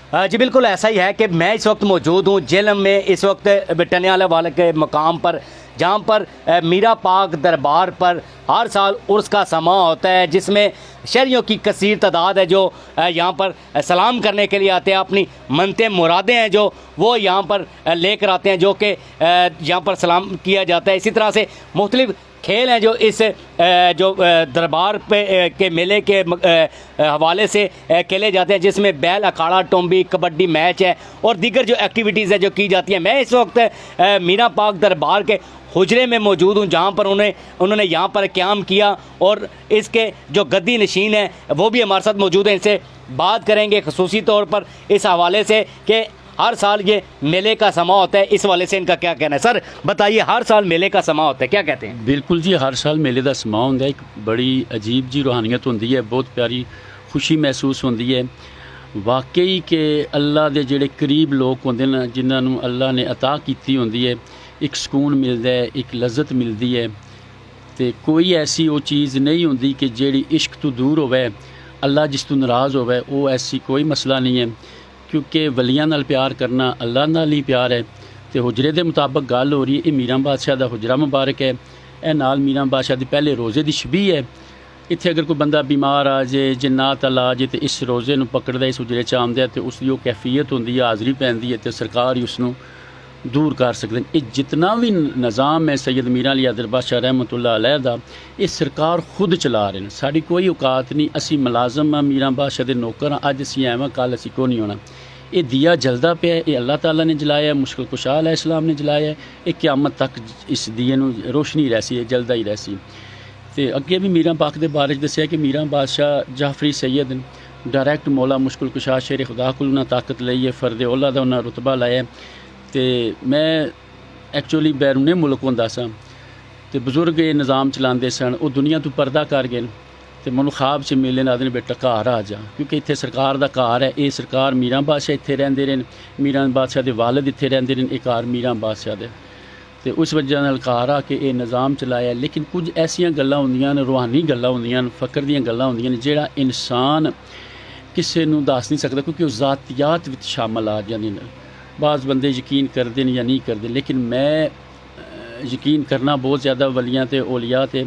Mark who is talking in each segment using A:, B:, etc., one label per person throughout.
A: जी बिल्कुल ऐसा ही है कि मैं इस वक्त मौजूद हूँ जेलम में, इस वक्त टनियाला वाले के मकाम पर, जहाँ पर मीरा पाक दरबार पर हर साल उर्स का समा होता है, जिसमें शहरियों की कसीर तादाद है जो यहाँ पर सलाम करने के लिए आते हैं। अपनी मनते मुरादें हैं जो वो यहाँ पर लेकर आते हैं, जो कि यहाँ पर सलाम किया जाता है। इसी तरह से मुख्तलिफ खेल हैं जो इस जो दरबार पे के मेले के हवाले से खेले जाते हैं, जिसमें बैल अखाड़ा, टोंबी, कबड्डी मैच है और दीगर जो एक्टिविटीज़ है जो की जाती हैं। मैं इस वक्त मीरा पाक दरबार के हुजरे में मौजूद हूँ, जहाँ पर उन्होंने यहाँ पर क़याम किया और इसके जो गद्दी नशीन है वो भी हमारे साथ मौजूद हैं। इनसे बात करेंगे खसूसी तौर पर इस हवाले से कि हर साल ये मेले का समा होता है, इस वाले से इनका क्या कहना है। सर बताइए, हर साल मेले का समा होता है, क्या कहते हैं?
B: बिल्कुल जी, हर साल मेले का समा होता है। एक बड़ी अजीब जी रूहानियत होती है, बहुत प्यारी खुशी महसूस होती है। वाकई के अल्लाह के जेड़े करीब लोग होंगे ना, जिन्होंने अल्लाह ने अता की होंगी है, एक सुकून मिलता है, एक लज्जत मिलती है। तो कोई ऐसी वो चीज़ नहीं होती कि जेड़ी इश्क तो दूर होवे, अल्लाह जिस तो नाराज़ होवे, वो ऐसी कोई मसला नहीं है। क्योंकि वलियां नाल प्यार करना अल्लाह नाल ही प्यार है। तो हुजरे के मुताबिक गल हो रही है, ये मीरा बादशाह का हुजरा मुबारक है। यह नाल मीरा बादशाह की पहले रोज़े की शबीह है। इत्थे अगर कोई बंदा बीमार आ जाए, जिन्नात अल आ जाए, तो इस रोज़े नूं पकड़दा, इस हुजरे च आंदा है, तो उसकी वो कैफियत होंदी है, हाज़री पैंदी है, तो सरकार ही उसनूं दूर कर सकते हैं। ये जितना भी निज़ाम है सैयद मीरा अली हैदर बादशाह रहमतुल्लाह अलैह दा, ये सरकार खुद चला रहे हैं। साड़ी कोई औकात नहीं, असी मुलाजम हाँ, मीरा बादशाह के नौकर हाँ, अज असी आए, कल असी को नहीं होना। ये दिया जलदा पे है, ये अल्लाह ताला ने जलाया, मुश्किल कुशा अलैहिस्सलाम ने जलाया, ये क़यामत तक इस दिए नूं रोशनी रहसी है, जलदा ही रहसी। तो अगे भी मीरा पाक के बारे दस्या कि मीरा बादशाह जाफरी सैयद डायरैक्ट मौला मुश्किल कुशा शेर खुदा को उन्हें ताकत लई है, फर्द औला का उन्हें रुतबा लाया। तो मैं एक्चुअली बैरूने मुल्क होंदा सा, तो बजुर्ग ये निज़ाम चलाते सन, वो दुनिया तो पर्दा कर गए। तो मैं ख्वाब से मिले ना आदमी बेटा घर आ जा, क्योंकि इत्थे सरकार का घर है। ये सरकार मीरा बादशाह इत्थे रहिंदे रहे, मीरा बादशाह के वालिद इत्थे रहिंदे रहे, ये घर मीरा बादशाह दे। तो उस वजह नाल घर आके ये निज़ाम चलाया। लेकिन कुछ ऐसियां गल्लां होंदियां ने, रूहानी गल्लां होंदियां ने, फ़क्र दीयां गल्लां होंदियां ने, जेड़ा इंसान किसी नूं दस नहीं सकता, क्योंकि वो ज़ातियात विच शामिल आ जांदियां ने। बाज़ बंदे यकीन करते हैं या नहीं करते, लेकिन मैं यकीन करना बहुत ज़्यादा वलियां ते औलिया ते,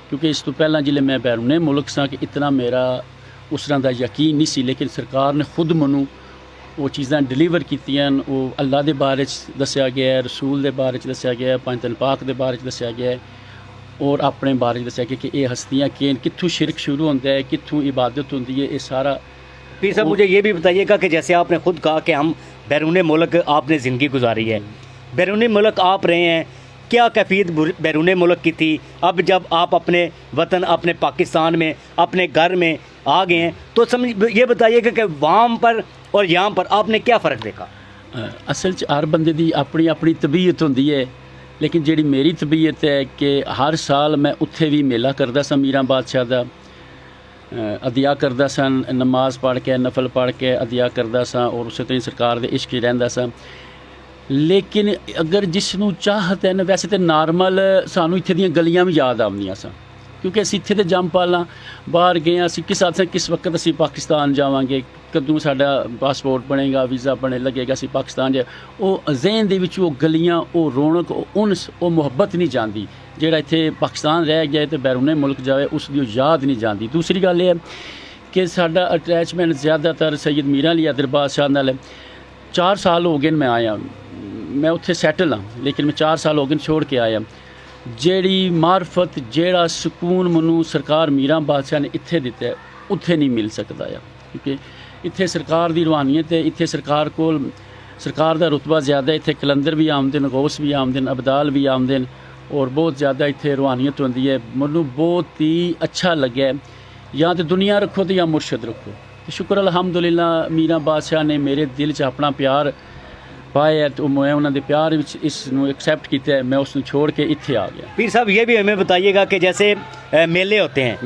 B: क्योंकि इस तो पहला जिले मैं बैरूने मुल्क सा कि इतना मेरा उस तरह का यकीन नहीं सी। लेकिन सरकार ने खुद मैनू वो चीज़ां डिलीवर कीतियां। वो अल्लाह के बारे दस्या गया है, रसूल के बारे दस्या गया है, पंज दिन पाक के बारे दस्या गया है, और अपने बारे दस्या गया कि ये हस्तियाँ केन, कित्थों शिरक शुरू होता है, कित्थों इबादत होती है, ये सारा।
A: पीर साहब मुझे ये भी बताइएगा कि जैसे आपने खुद कहा कि हम बैरून मुल्क आपने ज़िंदगी गुजारी है, बैरून मुल्क आप रहे हैं, क्या कैफियत बैरून मुल्क की थी? अब जब आप अपने वतन, अपने पाकिस्तान में, अपने घर में आ गए हैं, तो समझ ये बताइएगा कि वहाँ पर और यहाँ पर आपने क्या फ़र्क देखा?
B: असल च हर बंदे की अपनी अपनी तबीयत होंदी है। लेकिन जी मेरी तबीयत है कि हर साल मैं उत्थे भी मेला करदा सा, मीरा बादशाह का अदिया करदा सन, नमाज पढ़ के, नफल पढ़ के अदिया करदा सा, और उस तरह सरकार के इश्क रहिंदा सा। लेकिन अगर जिसनों चाहत है ना, वैसे तो नॉर्मल सानू इत्थे दियां गलियां भी याद आउंदियां सा, क्योंकि असीं इत्थे ते जम पाला, बाहर गए, असीं किस वक्त असीं पाकिस्तान जावांगे, कदों साडा पासपोर्ट बनेगा, वीज़ा बने लगेगा, असीं पाकिस्तान जा, वो ज़हन दे विच वो गलियां, वो रौनक, वो उनस, वो मुहब्बत नहीं जाती। जेड़ा इत्थे पाकिस्तान रह गया तो बैरूने मुल्क जाए, उसकी याद नहीं जाती। दूसरी गल है कि साडा अटैचमेंट ज़्यादातर सैयद मीरा अली हैदर बादशाह नाल। 4 साल हो गए मैं आया, मैं उत्थे सैटल हाँ, लेकिन मैं 4 साल हो गए छोड़ के आया। जेड़ी मार्फत, जेड़ा सुकून मनु सरकार मीरा बादशाह ने इत्थे दिता है, उत्थे नहीं मिल सकता है, क्योंकि इत्थे सरकार की रूहानियत है। इत्थे सरकार को सरकार का रुतबा ज़्यादा, इत्थे कलंदर भी आमदन, गौस भी आमदन, अबदाल भी आमदन, और बहुत ज़्यादा इत्थे रूहानियत होंदी है। मैनू बहुत ही अच्छा लगे, या तो दुनिया रखो तो या मुर्शद रखो। तो शुक्र अल्हम्दुलिल्लाह मीरा बादशाह ने मेरे दिल च अपना प्यार पाया, तो मैं उन्होंने प्यार इसनू एक्सैप्ट किया है, मैं उसको छोड़ के इत्थे आ गया।
A: पीर साहब ये भी हमें बताइएगा कि जैसे मेले होते हैं,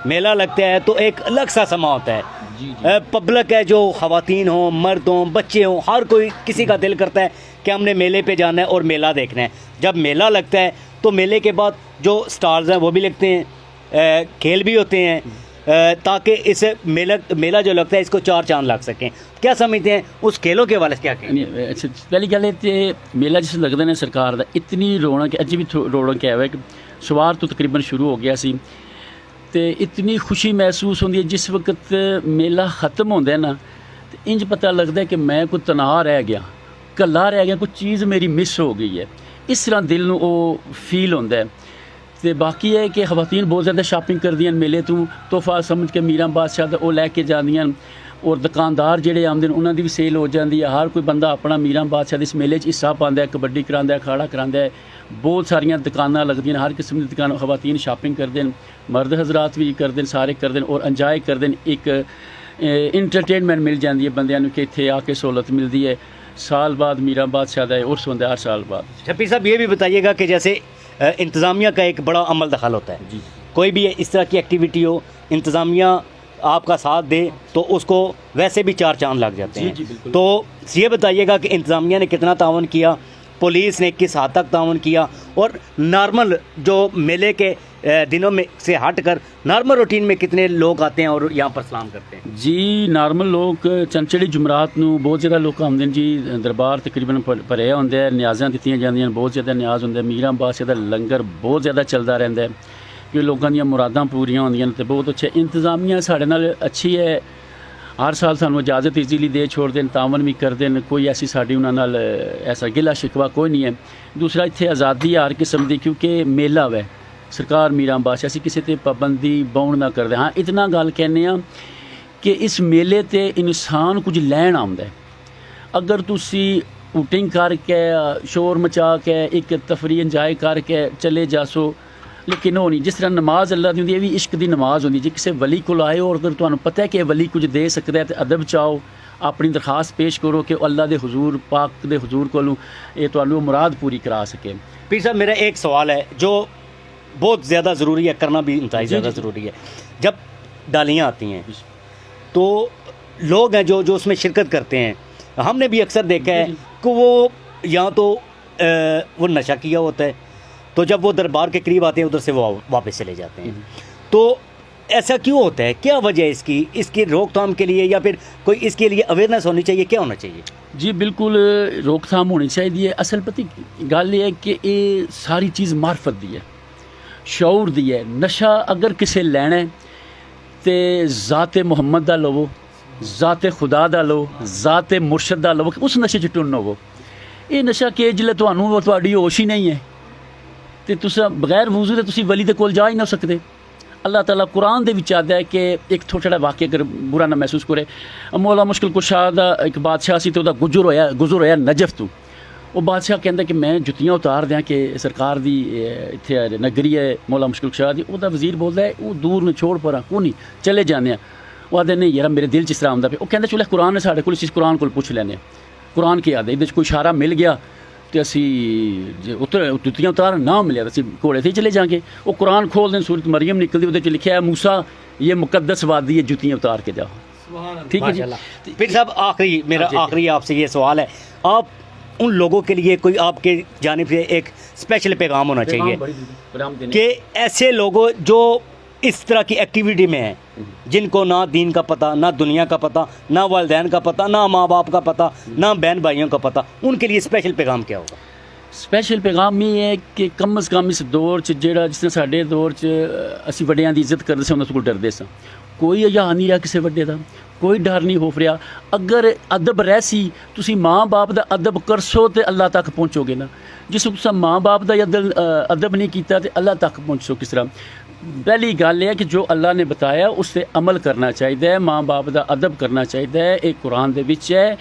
A: मेला लगता है तो एक अलग सा समा होता है। पब्लिक है, जो ख़वातीन हों, मर्द हों, बच्चे हों, हर कोई, किसी का दिल करता है कि हमने मेले पे जाना है और मेला देखना है। जब मेला लगता है तो मेले के बाद जो स्टार्स हैं वो भी लगते हैं, खेल भी होते हैं, ताकि इस मेला जो लगता है इसको 4 चांद लग सकें, क्या समझते हैं उस खेलों के हवाले से क्या कहें?
B: अच्छा, पहली गल है तो मेला जिस लगता है सरकार का इतनी रौनक अज भी रौनक है कि सवार तो तकरीबन शुरू हो गया सी ते इतनी खुशी महसूस होती है जिस वक्त मेला ख़त्म होता है ना तो इंज पता लगता है कि मैं कोई तनाव रह गया, कला रह गया, कोई चीज़ मेरी मिस हो गई है, इस तरह दिल में वो फील होता है। तो बाकी है कि खवातीन बहुत ज़्यादा शॉपिंग कर दियां मेले तो तोहफा समझ के मीरा बादशाह दा वो लैके जांदियां और दुकानदार जेह्ड़े आंदे उन्हां दी भी सेल हो जाती है। हर कोई बंदा अपना मीरा बादशाह इस मेले हिस्सा पांदा है, कबड्डी करांदा है, अखाड़ा करांदा है, बहुत सारियां दुकानां लगदियां, हर किस्म दी दुकान खवातीन शॉपिंग करदे न, मर्द हजरात भी करदे न, सारे करदे न और इंजॉय करदे न। एक इंटरटेनमेंट मिल जाती है बंदियां नूं कि इत्थे आके सहूलत मिलती है। साल बाद मीरा बादशाह दा उर्स होंदा है हर साल बाद।
A: शफी साहब ये भी बताइएगा कि जैसे इंतज़ामिया का एक बड़ा अमल दखल होता है
B: जी,
A: कोई भी इस तरह की एक्टिविटी हो, इंतज़ामिया आपका साथ दे तो उसको वैसे भी 4 चांद लग जाते हैं।
B: जी, बिल्कुल।
A: तो ये बताइएगा कि इंतज़ामिया ने कितना तावन किया, पुलिस ने किस हद तक तावन किया, और नॉर्मल जो मेले के दिनों में से हट कर नॉर्मल रूटीन में कितने लोग आते हैं और यहाँ पर सलाम करते हैं?
B: जी, नॉर्मल लोग चंचड़ी जुमरात नूं बहुत ज़्यादा लोग आਉਂਦੇ ਨੇ जी, दरबार तकरीबन भरे होंदे है, न्याज़ां दित्तियां जांदियां, बहुत ज़्यादा न्याज़ होंदे, मीरा बादशाह दा लंगर बहुत ज़्यादा चलदा रहिंदा है कि लोगों दी मुरादां पूरियां होंदियां ते बहुत अच्छे इंतज़ामिया साढ़े नाल अच्छी है। हर साल सानू इजाज़त इजीली दे छोड़ते हैं, तावन भी करते हैं, कोई ऐसी साड़ी उन्हां नाल ऐसा गिला शिकवा कोई नहीं है। दूसरा इत्थे आज़ादी हर किस्म दी क्योंकि मेला वै, सरकार मीरा बादशाह असीं किसी ते पाबंदी बौण ना करदे। हाँ इतना गल कहने कि इस मेले ते इंसान कुछ लैण आउंदा है। अगर तुसी हूटिंग करके शोर मचा के एक तफरी इंजॉय करके चले जासो, लेकिन वो नहीं, जिस तरह नमाज अल्लाह दी होंदी है भी इश्क दी नमाज होंदी, जे किसी वली को आए और अगर तुहानू पता है कि वली कुछ दे सकता है तो अदब चाहो, अपनी दरखास्त पेश करो कि अल्लाह दे हुजूर पाक दे हुजूर कोलों ये तुहानू मुराद पूरी करा सके।
A: पीर साहब मेरा एक सवाल है जो बहुत ज़्यादा ज़रूरी है, करना भी इंतहाई ज़्यादा ज़रूरी है। जब डालियाँ आती हैं तो लोग हैं जो उसमें शिरकत करते हैं, हमने भी अक्सर देखा है कि वो या तो वो नशा किया होता है, तो जब वो दरबार के करीब आते हैं उधर से वो वापस चले जाते हैं। तो ऐसा क्यों होता है, क्या वजह है इसकी रोकथाम के लिए, या फिर कोई इसके लिए अवेयरनेस होनी चाहिए, क्या होना चाहिए?
B: जी बिल्कुल रोकथाम होनी चाहिए। असल पता गल ये है कि ये सारी चीज़ मार्फत दी है, शऊर दी है। नशा अगर किसे लैना है तो ज़ाते मुहम्मद दा लवो, ज़ाते खुदा दा लो, ज़ाते मुर्शद दा लवो, उस नशे च टुन होवो। ये नशा कि जिल्लै तुहानू तुहाडी होश ही नहीं है तो तुस बगैर वजू दे तुसी वली दे कोल जा ही ना सकते। अल्लाह ताला कुरान दे विच आखदा है कि एक थोड़ा वाक्य अगर बुरा ना महसूस करे, मौला मुश्किल कुशा दा एक बादशाह सी तो उहदा गुजर होया नजफ तो वो बादशाह कहता कि मैं जुत्तियां उतार दें कि सरकार दी इत्थे नगरी है मौला मुश्किल कुशा दी। उहदा वजीर बोलदा है वो दूर न छोड़ परा को नहीं चले जाने। वो आखदे नहीं यार मेरे दिल च इस तरह आंदा पे। वो कहंदा चलो कुरान है साढ़े कोल, इस कुरान कोल पुछ लैने कुरान की आखदा, इहदे च कोई इशारा मिल गया तो असी उत्तर जुत्तियां उतार ना मिले तो असी घोड़े से चले जाएंगे। वो कुरान खोल दें, सूरत मरियम निकलती उहदे च लिखा है मूसा ये मुकद्दस वादी है, जुत्तियां उतार के जाओ। ठीक है जी।
A: फिर साहब आखिरी मेरा आखिरी आपसे ये सवाल है, आप उन लोगों के लिए कोई आपके जानिब से एक स्पेशल पैगाम होना चाहिए कि ऐसे लोगों जो इस तरह की एक्टिविटी में हैं, जिनको ना दीन का पता, ना दुनिया का पता, ना वालिदैन का पता, ना माँ बाप का पता, ना बहन भाइयों का पता, उनके लिए स्पेशल पैगाम क्या होगा?
B: स्पेशल पैगाम ये है कि कम अज़ कम इस दौर च जेड़ा जिस तरह साढ़े दौर च असी वड्डियां दी इज्जत करदे सी, उन्हां कोल डरदे सां। कोई हया नहीं रहा किसी वड्डे दा, कोई डर नहीं हो रहा। अगर अदब रहसी तुसी माँ बाप दा अदब करसो तो अल्लाह तक पहुँचोगे ना। जिस तुसा माँ बाप दा अदब नहीं किया तो अल्लाह तक पहुँचो किस तरह? पहली गल है कि जो अल्लाह ने बताया उस पर अमल करना चाहिए, माँ बाप का अदब करना चाहिए। एक कुरान दे विच है,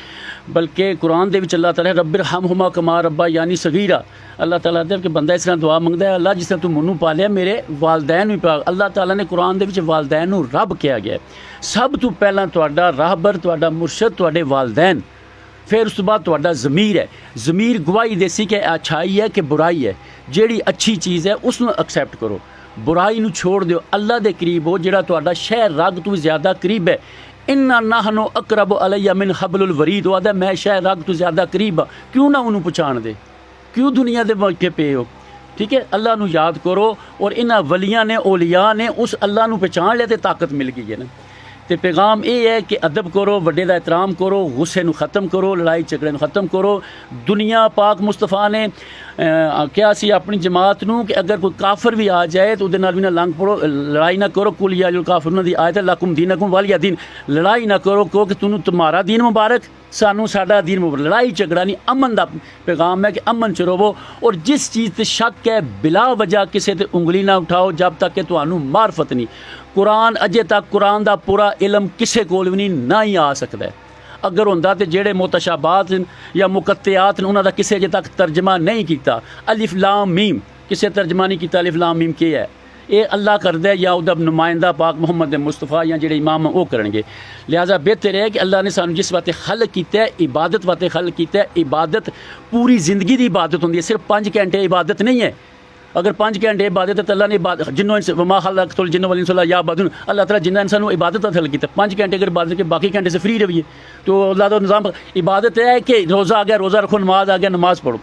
B: बल्कि कुरान दे विच अल्लाह ताला रब्बिर हमहुमा कमा रब्बा यानी सगीरा, अल्लाह ताला दे कि बंदा इस तरह दुआ मंगदा है, अल्लाह जिस तरह तू मैनू पालिया मेरे वालदैन भी पाल। अल्लाह ताला ने कुरान दे विच वालदैन नू रब कहा गया। सब तो पहला तुहाडा राहबर, तुहाडा मुर्शद, तुहाडे वालदैन, फिर उस तो बाद तुहाडा ज़मीर है। ज़मीर गवाही देसी कि अच्छाई है कि बुराई है। जेड़ी अच्छी चीज़ है उसनू एक्सैप्ट करो, बुराई नू छोड़ दो, अल्लाह दे करीब हो। जेड़ा तुहाडा शहर रग तो ज़्यादा करीब है, इन्ना नाहनो अकरब अलैया मिन हबलुल वरीद, आदा मैं शहर रग तो ज़्यादा करीब हाँ, क्यों ना उन्होंने पहचान दे? क्यों दुनिया दे मौके पे हो? ठीक है, अल्लाह नू याद करो और इन्हां वलियां ने औलिया ने उस अल्लाह नू पहचान लिया ते ताकत मिल गई है ना। तो पैगाम ये है कि अदब करो, वड्डे दा एहतराम करो, गुस्से नू ख़त्म करो, लड़ाई झगड़े नू ख़त्म करो। दुनिया पाक मुस्तफा ने क्या सी अपनी जमात नू कि अगर कोई काफर भी आ जाए तो उहदे नाल भी ना लंघ पड़ो, लड़ाई ना करो। कुल या काफिरून दी आयत है लकुम दीनकुम वलिया दीन, लड़ाई ना करो कि तुनू तुम्हारा दीन मुबारक, सानू साडा दीन मुबारक। लड़ाई झगड़ा नहीं, अमन दा पैगाम है कि अमन च रवो और जिस चीज़ ते शक है बिला वजह किसी ते उंगली ना उठाओ जब तक कि तुहानू मार्फत नहीं। कुरान अजे तक कुरान दा पूरा इलम किसी कोल भी नहीं ना ही आ सकता है। अगर होंदा तो जेड़े मुतशाबात या मुकत्तियात उन्हां दा किसी अजे तक तर्जमा नहीं किया। अलिफ लाम मीम किसी तर्जमा नहीं किया। अलिफ लाम मीम क्या है? ये अल्लाह करदा है या उहदा नुमाइंदा पाक मुहम्मद मुस्तफा या जेड़े इमाम वो करनगे। लिहाजा बेहतर है कि अल्लाह ने सानू जिस वास्ते खल्क किया है, इबादत वास्ते खल्क किया है। इबादत पूरी जिंदगी की इबादत होंदी है, सिर्फ 5 घंटे इबादत नहीं है। अगर 5 घंटे इबादत है तो अल्लाह ने जिन्हों वमा खलक़तुल जिन्न वल इंसा याबुदून, अल्लाह ताला जिन्ना इंसान को इबादत हासिल की 5 घंटे अगर इबादत के बाकी घंटे से फ्री रहिए तो अल्लाह का निज़ाम। इबादत है कि रोज़ा आ गया रोज़ा रखो, नमाज आ गया नमाज पढ़ो,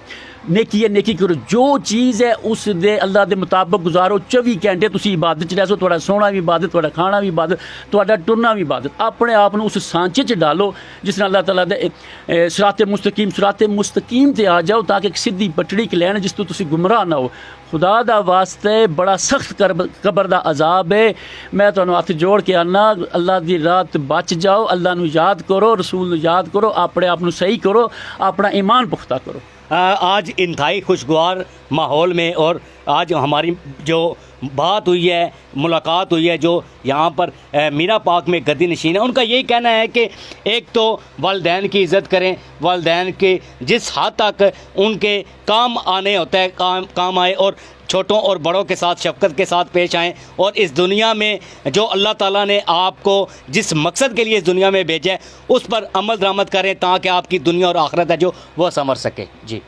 B: नेकी है नेकी करो, जो चीज़ है उस दे अल्लाह के मुताबिक गुजारो। 24 घंटे तुसी इबादत च रहो, थोड़ा सोना भी इबादत, थोड़ा खाना भी इबादत, थोड़ा टुरना भी इबादत। अपने आप को उस सांचे च डालो जिस अल्लाह ताला दे सिराते मुस्तकीम ते आ जाओ ताकि एक सीधी पटड़ी क लैन जिस तो तुसी गुमराह ना हो। खुदा दा वास्ते बड़ा सख्त कबर दा अजाब है। मैं तुहानू हथ जोड़ के आना अल्लाह दी रात बच जाओ, अल्लाह नू याद करो, रसूल नू याद करो, अपने आप नू सही करो, अपना ईमान पुख्ता करो।
A: आज इंतहाई खुशगवार माहौल में और आज हमारी जो बात हुई है, मुलाकात हुई है, जो यहाँ पर मीरा पाक में गद्दी नशीन है, उनका यही कहना है कि एक तो वालिदैन की इज़्ज़त करें, वालिदैन के जिस हद तक उनके काम आने होता है काम आए और छोटों और बड़ों के साथ शफ़क़त के साथ पेश आएँ और इस दुनिया में जो अल्लाह ताला ने आपको जिस मकसद के लिए इस दुनिया में भेजा है उस पर अमल दरामद करें ताकि आपकी दुनिया और आखिरत है जो वह संवर सके। जी।